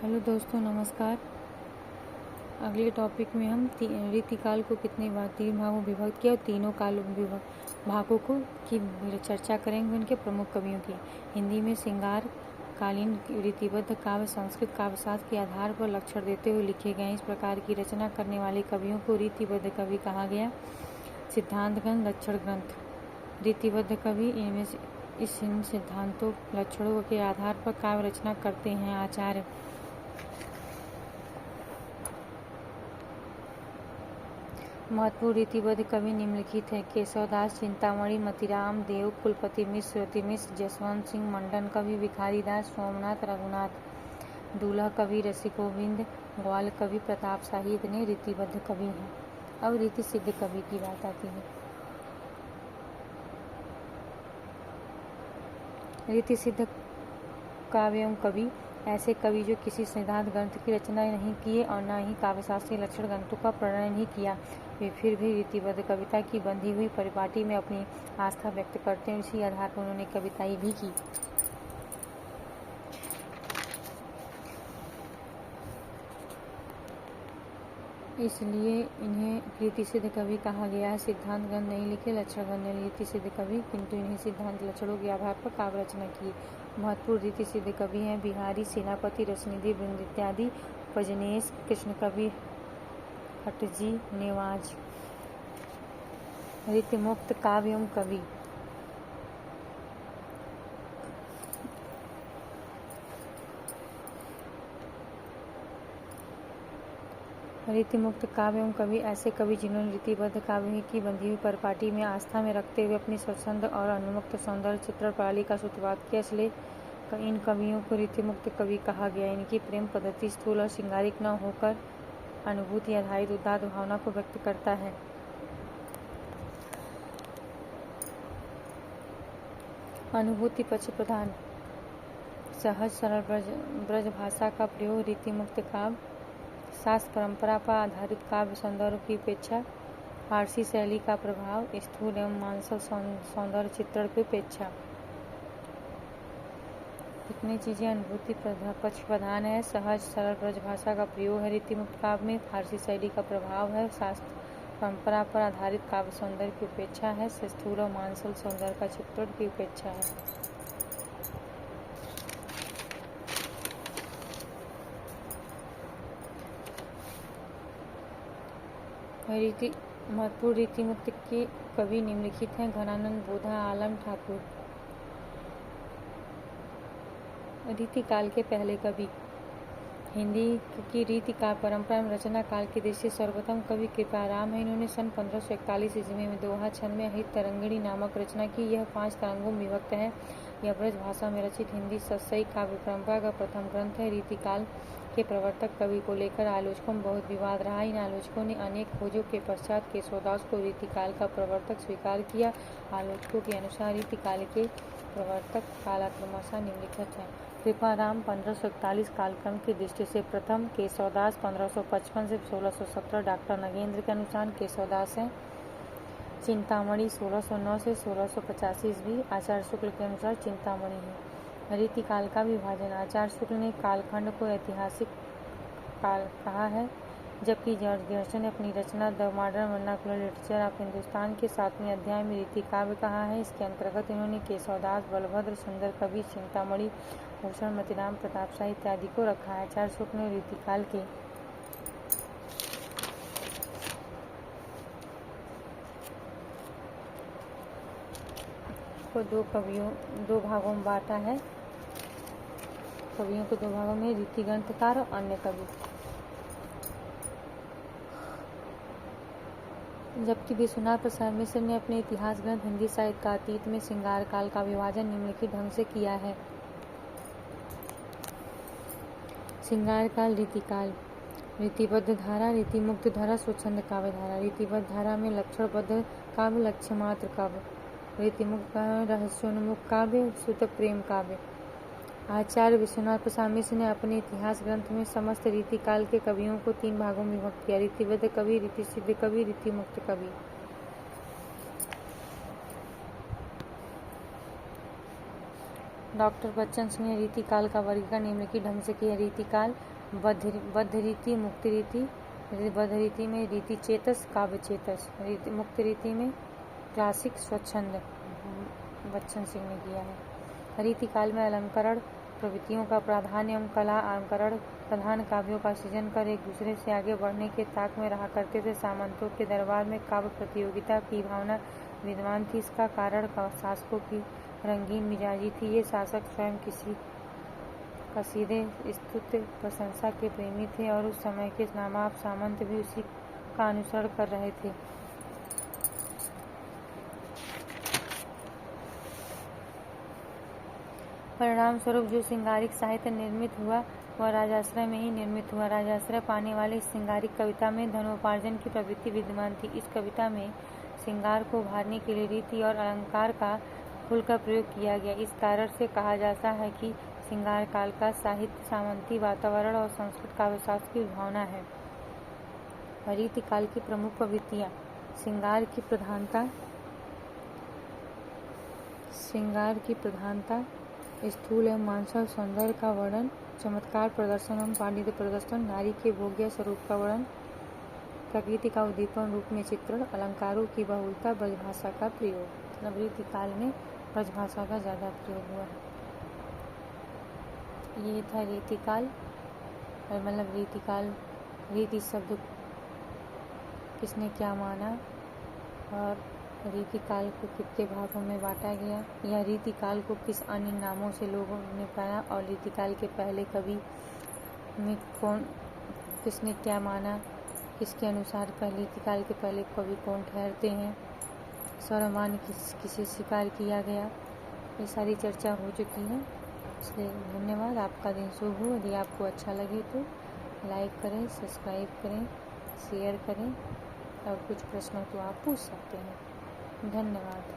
Hello दोस्तों, नमस्कार। अगले टॉपिक में हम रीतिकाल को कितने तीन भागों में विभक्त किया और तीनों भागों को की चर्चा करेंगे उनके प्रमुख कवियों की। हिंदी में श्रृंगार कालीन रीतिबद्ध काव्य संस्कृत काव्यशास्त्र के आधार पर लक्षण देते हुए लिखे गए। इस प्रकार की रचना करने वाले कवियों को रीतिबद्ध कवि कहा गया। सिद्धांत ग्रंथ, लक्षण ग्रंथ। रीतिबद्ध कवि इन सिद्धांतों लक्षणों के आधार पर काव्य रचना करते हैं। आचार्य महत्वपूर्ण रीतिबद्ध कवि निम्नलिखित हैं: केशवदास, चिंतामणि, मतिराम देव, कुलपति मिश्र, ज्योति मिश्र, जसवंत सिंह, मंडन कवि, भिखारी दास, सोमनाथ, रघुनाथ। दूल्हा कवि रसिकोबिंद, ग्वाल कवि प्रताप शाही इतने रीतिबद्ध कवि हैं। अब रीति सिद्ध कवि की बात आती है। रीति सिद्ध काव्य एवं कवि ऐसे कवि जो किसी सिद्धांत ग्रंथ की रचना नहीं किए और न ही काव्यशास्त्रीय लक्षण ग्रंथों का प्रणयन नहीं किया, वे फिर भी रीतिबद्ध कविता की बंधी हुई परिपाटी में अपनी आस्था व्यक्त करते हैं। इसी आधार पर उन्होंने कविताएं भी की। इसलिए इन्हें रीति सिद्ध कवि कहा गया है। सिद्धांत ग्रंथ नहीं लिखे, लक्षण ग्रंथ नहीं रीति सिद्ध कवि, किंतु इन्हें सिद्धांत लक्षणों के आधार पर काव्य रचना की। महत्वपूर्ण रीति सिद्ध कवि हैं बिहारी, सेनापति, रसनिधि, वृंद इत्यादि। पजनेश, कृष्ण कवि, हटजी, नेवाज। रीतिमुक्त काव्य एवं कवि। रीतिमुक्त काव्य एवं कवि ऐसे कवि जिन्होंने रीतिबद्ध काव्य की बंधी हुई परिपाटी में आस्था में रखते हुए अपनी स्वच्छंद और अनुमुक्त सौंदर्य चित्र प्रणाली का सूत्रपात किया, इसलिए इन कवियों को रीतिमुक्त कवि कहा गया। इनकी प्रेम पद्धति स्थूल और श्रृंगारिक न होकर अनुभूति आधारित उदात्त भावना को व्यक्त करता है। अनुभूति पक्ष प्रधान, सहज सरल ब्रज भाषा का प्रयोग। रीतिमुक्त काव्य शास्त्र परंपरा पर आधारित काव्य सौंदर्य की अपेक्षा फारसी शैली का प्रभाव स्थूल एवं मानसिक सौंदर्य चित्रण की अपेक्षा। कितनी चीजें अनुभूति पक्ष प्रधान है। सहज सरल ब्रज भाषा का प्रयोग है रीतिमुक्त काव्य में। फारसी शैली का प्रभाव है। शास्त्र परंपरा पर आधारित काव्य सौंदर्य की उपेक्षा है। स्थूल और मानसिक सौंदर्य का चित्रण की उपेक्षा है। महत्वपूर्ण रीतिमुक्त के कवि निम्नलिखित हैं: घनानंद, बोधा, आलम, ठाकुर। रीतिकाल के पहले कवि। हिंदी की रीति का परंपरा में रचना काल की दृष्टि से सर्वप्रथम कवि कृपाराम है। इन्होंने सन 1541 ईस्वी में दोहा छंद में हित तरंगिणी नामक रचना की। यह 5 तरंगों में विभक्त है। यह ब्रज भाषा में रचित हिंदी सतसई काव्य परंपरा का प्रथम ग्रंथ है। रीतिकाल के प्रवर्तक कवि को लेकर आलोचकों में बहुत विवाद रहा। इन आलोचकों ने अनेक खोजों के पश्चात केशवदास को रीतिकाल का प्रवर्तक स्वीकार किया। आलोचकों के अनुसार रीतिकाल के प्रवर्तक कालक्रमशः निम्नलिखित हैं: कृपाराम 1541 कालक्रम की दृष्टि से प्रथम, केशवदास 1555 से 1617। डॉक्टर नगेंद्र के अनुसार केशवदास हैं। चिंतामणि 1609 से 1685 ईस्वी। आचार्य शुक्ल के अनुसार चिंतामणि है। रीतिकाल का विभाजन। आचार्य शुक्ल ने कालखंड को ऐतिहासिक काल कहा है, जबकि जॉर्ज ग्यर्सन ने अपनी रचना the modern vernacular literature of Hindustan के 7वें अध्याय में रीति काव्य कहा है। इसके अंतर्गत इन्होंने केशवदास, बलभद्र, सुंदर कवि, चिंतामणि, भूषण, मतिराम, प्रताप शाही इत्यादि को रखा है। आचार्य शुक्ल ने रीतिकाल के को दो भागों में बांटा है। कवियों को 2 भागों में, रीति ग्रंथकार और अन्य कवि। जबकि विश्वनाथ प्रसाद मिश्र ने अपने इतिहास ग्रंथ हिंदी साहित्य का अतीत में श्रृंगार काल का विभाजन निम्नलिखित ढंग से किया है: श्रृंगार काल, रीतिकाल। रीतिबद्ध धारा, रीतिमुक्त धारा, स्वच्छंद काव्य धारा। रीतिबद्ध धारा में लक्षणबद्ध काव्य, लक्ष्य मात्र काव्य। रीतिमुक्त रहस्योन्मुख काव्य, शुद्ध प्रेम काव्य। आचार्य विश्वनाथ प्रसाद मिश्र ने अपने इतिहास ग्रंथ में समस्त रीतिकाल के कवियों को 3 भागों में विभक्त किया: रीतिबद्ध कवि, रीति सिद्ध कवि, रीतिमुक्त कवि। डॉक्टर बच्चन सिंह ने रीतिकाल का वर्गीकरण निम्नलिखित ढंग से किया। रीतिकाल बद्ध रीति, मुक्त रीति। बद्ध रीति में रीति चेतस, काव्य चेतस। मुक्त रीति में क्लासिक, स्वच्छंद। बच्चन सिंह ने किया है। रीतिकाल में अलंकरण प्रवृत्तियों का प्राधान्य एवं कला अलंकरण प्रधान काव्यों का सृजन कर एक दूसरे से आगे बढ़ने के ताक में रहा करते थे। सामंतों के दरबार में काव्य प्रतियोगिता की भावना विद्यमान थी। इसका कारण शासकों की रंगीन मिजाजी थी। ये शासक स्वयं किसी कसीदे, स्तुति, प्रशंसा के प्रेमी थे और उस समय के नामाप सामंत भी उसी का अनुसरण कर रहे थे। परिणाम स्वरूप जो श्रृंगारिक साहित्य निर्मित हुआ वह राजाश्रय में ही निर्मित हुआ। राजाश्रय पाने वाले इस श्रृंगारिक कविता में धनोपार्जन की प्रवृत्ति विद्यमान थी। इस कविता में श्रृंगार को उभारने के लिए रीति और अलंकार का खुलकर प्रयोग किया गया। इस कारण से कहा जाता है कि श्रृंगार काल का साहित्य सामंती वातावरण और संस्कृत काव्यशास्त्र की भावना है। रीतिकाल की प्रमुख प्रवृत्तियाँ: श्रृंगार की प्रधानता, स्थूल एवं मानसिक सौंदर्य का वर्णन, चमत्कार प्रदर्शन एवं पांडित्य प्रदर्शन, नारी के भोग्य स्वरूप का वर्णन, प्रकृति का उद्दीपन रूप में चित्रण, अलंकारों की बहुलता, ब्रजभाषा का प्रयोग। मतलब रीतिकाल में ब्रजभाषा का ज़्यादा प्रयोग हुआ है। ये था रीतिकाल। मतलब रीतिकाल, रीति शब्द किसने क्या माना और रीतिकाल को कितने भागों में बांटा गया, या रीतिकाल को किस अन्य नामों से लोगों ने पाया, और रीतिकाल के पहले कवि में किसने क्या माना, किसके अनुसार रीतिकाल के पहले कवि कौन ठहरते हैं, स्वरमान किसे स्वीकार किया गया, ये सारी चर्चा हो चुकी है। इसलिए धन्यवाद। आपका दिन शुभ हो। यदि आपको अच्छा लगे तो लाइक करें, सब्सक्राइब करें, शेयर करें और कुछ प्रश्न तो आप पूछ सकते हैं। धन्यवाद।